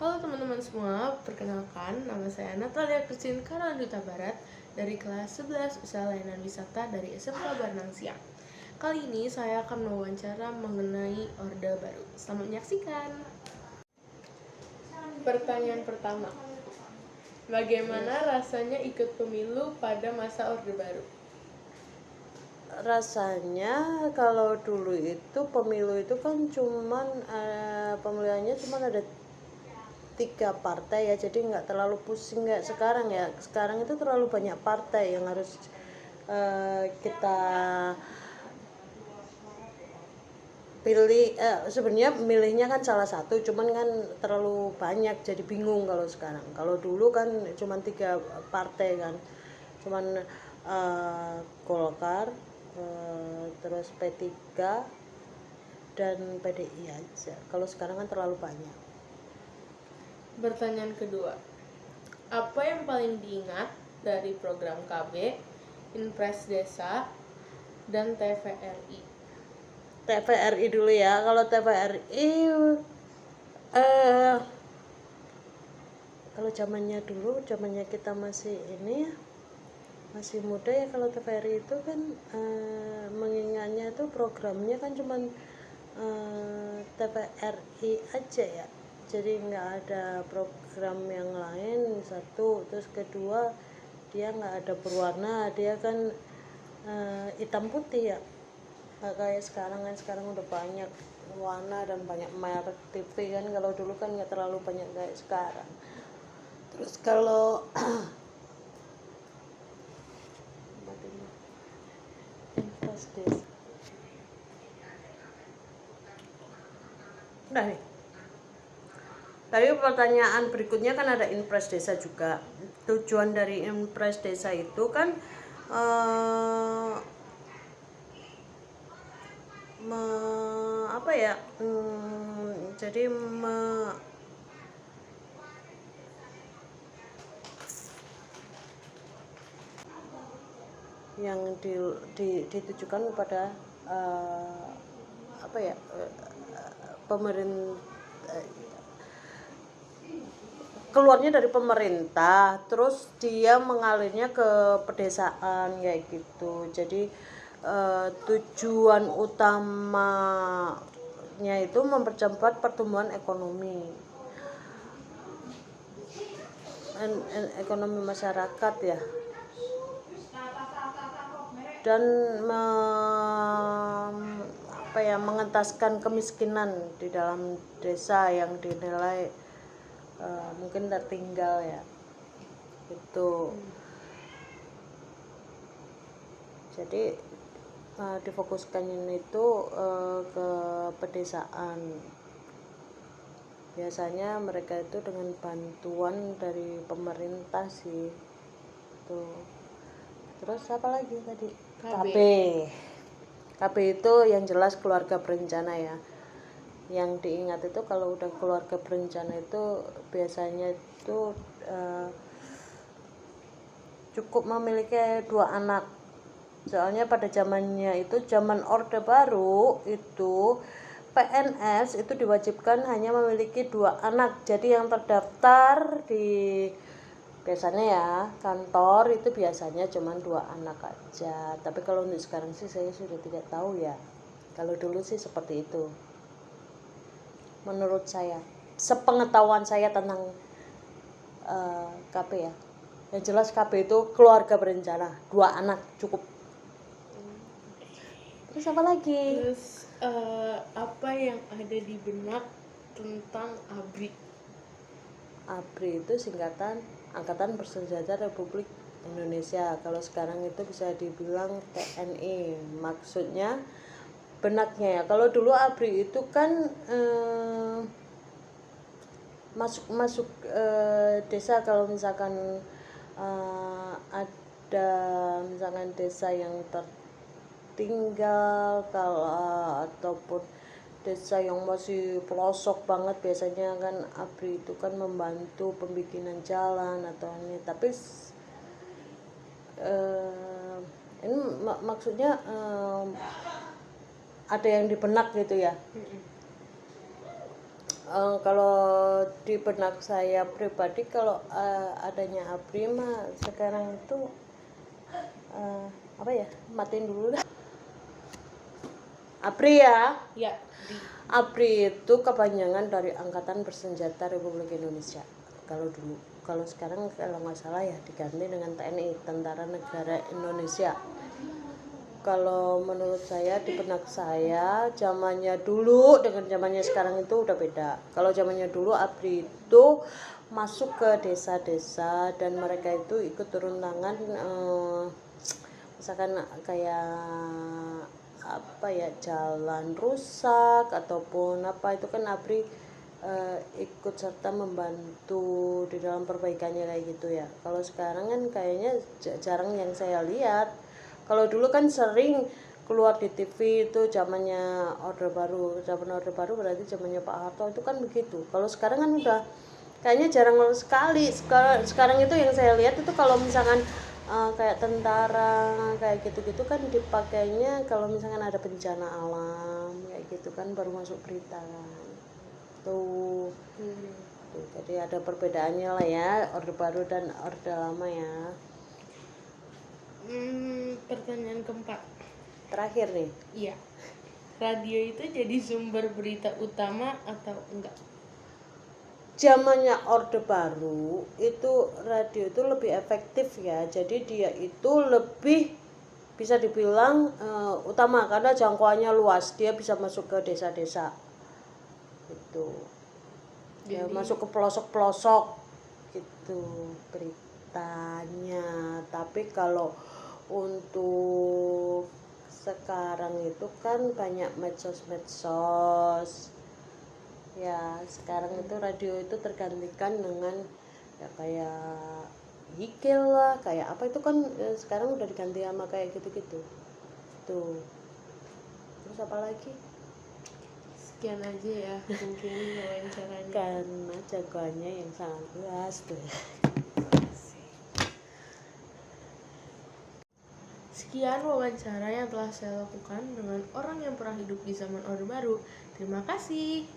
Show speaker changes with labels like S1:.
S1: Halo teman-teman semua, perkenalkan nama saya Natalia Christine Karaduta Barat dari kelas 11 Usaha Layanan Wisata dari SMK Barnang Siang. Kali ini saya akan mewawancara mengenai Orde Baru. Selamat menyaksikan. Pertanyaan pertama, bagaimana rasanya ikut pemilu pada masa Orde Baru?
S2: Rasanya kalau dulu itu pemilu itu kan cuman pemilihannya cuman ada 3 partai ya, jadi nggak terlalu pusing kayak sekarang ya. Sekarang itu terlalu banyak partai yang harus kita pilih. Sebenarnya milihnya kan salah satu, cuman kan terlalu banyak jadi bingung kalau sekarang. Kalau dulu kan cuman 3 partai kan, cuman Golkar, terus P3 dan PDI aja. Kalau sekarang kan terlalu banyak.
S1: Pertanyaan kedua, apa yang paling diingat dari program KB, Inpres Desa, dan TVRI?
S2: TVRI dulu ya. Kalau TVRI kalau zamannya dulu, zamannya kita masih ini ya, masih muda ya. Kalau TVRI itu kan mengingatnya itu programnya kan cuman TVRI aja ya, jadi nggak ada program yang lain. Satu, terus kedua dia nggak ada berwarna, dia kan hitam putih ya, nggak kayak sekarang kan. Sekarang udah banyak warna dan banyak merek TV kan. Kalau dulu kan nggak terlalu banyak kayak sekarang. Terus kalau udah nih. Tapi pertanyaan berikutnya kan ada Inpres Desa juga. Tujuan dari Inpres Desa itu kan jadi yang ditujukan kepada pemerintah, keluarnya dari pemerintah, terus dia mengalirnya ke pedesaan kayak gitu. Jadi tujuan utamanya itu mempercepat pertumbuhan ekonomi ekonomi masyarakat ya, dan mengentaskan kemiskinan di dalam desa yang dinilai mungkin tertinggal ya itu. Jadi difokuskan itu ke pedesaan. Biasanya mereka itu dengan bantuan dari pemerintah sih tuh. Terus apa lagi tadi? KB itu yang jelas keluarga berencana ya. Yang diingat itu kalau udah keluarga berencana itu biasanya itu cukup memiliki 2 anak. Soalnya pada zamannya itu, zaman Orde Baru itu PNS itu diwajibkan hanya memiliki 2 anak. Jadi yang terdaftar di biasanya ya kantor itu biasanya cuma 2 anak aja. Tapi kalau untuk sekarang sih saya sudah tidak tahu ya. Kalau dulu sih seperti itu. Menurut saya, sepengetahuan saya tentang KB ya. Yang jelas KB itu keluarga berencana, 2 anak cukup. Terus apa lagi?
S1: Terus apa yang ada di benak tentang ABRI?
S2: ABRI itu singkatan Angkatan Bersenjata Republik Indonesia. Kalau sekarang itu bisa dibilang TNI. Maksudnya benaknya ya. Kalau dulu ABRI itu kan masuk desa. Kalau misalkan ada misalkan desa yang tertinggal ataupun desa yang masih pelosok banget, biasanya kan ABRI itu kan membantu pembikinan jalan atau ini. Tapi ini maksudnya ada yang di benak gitu ya. Kalau di benak saya pribadi, kalau adanya ABRI mah sekarang itu apa ya, matiin dulu dah. ABRI ya.
S1: Ya, di
S2: ABRI itu kepanjangan dari Angkatan Bersenjata Republik Indonesia. Kalau dulu, kalau sekarang kalau nggak salah ya diganti dengan TNI, Tentara Negara Indonesia. Kalau menurut saya, di benak saya, zamannya dulu dengan zamannya sekarang itu udah beda. Kalau zamannya dulu ABRI itu masuk ke desa-desa dan mereka itu ikut turun tangan, misalkan kayak apa ya, jalan rusak ataupun apa, itu kan ABRI ikut serta membantu di dalam perbaikannya kayak gitu ya. Kalau sekarang kan kayaknya jarang yang saya lihat. Kalau dulu kan sering keluar di TV itu zamannya Orde Baru. Zaman Orde Baru berarti zamannya Pak Harto, itu kan begitu. Kalau sekarang kan udah kayaknya jarang sekali. Sekarang itu yang saya lihat itu kalau misalkan kayak tentara kayak gitu-gitu kan dipakainya kalau misalkan ada bencana alam kayak gitu kan, baru masuk berita kan. Tuh. Tuh, jadi ada perbedaannya lah ya, Orde Baru dan Orde Lama ya.
S1: Pertanyaan keempat.
S2: Terakhir nih,
S1: Iya. Radio itu jadi sumber berita utama atau enggak?
S2: zamannya Orde Baru itu radio itu lebih efektif ya, jadi dia itu lebih bisa dibilang utama karena jangkauannya luas, dia bisa masuk ke desa-desa gitu ya, masuk ke pelosok-pelosok gitu beritanya. Tapi kalau untuk sekarang itu kan banyak medsos-medsos ya. Sekarang itu radio itu tergantikan dengan ya kayak Hikil lah, kayak apa itu kan sekarang udah diganti sama kayak gitu-gitu tuh. Terus apa lagi?
S1: Sekian aja ya mungkin wawancaranya.
S2: Karena jagoannya yang sangat luas tuh.
S1: Sekian wawancara yang telah saya lakukan dengan orang yang pernah hidup di zaman Orde Baru. Terima kasih.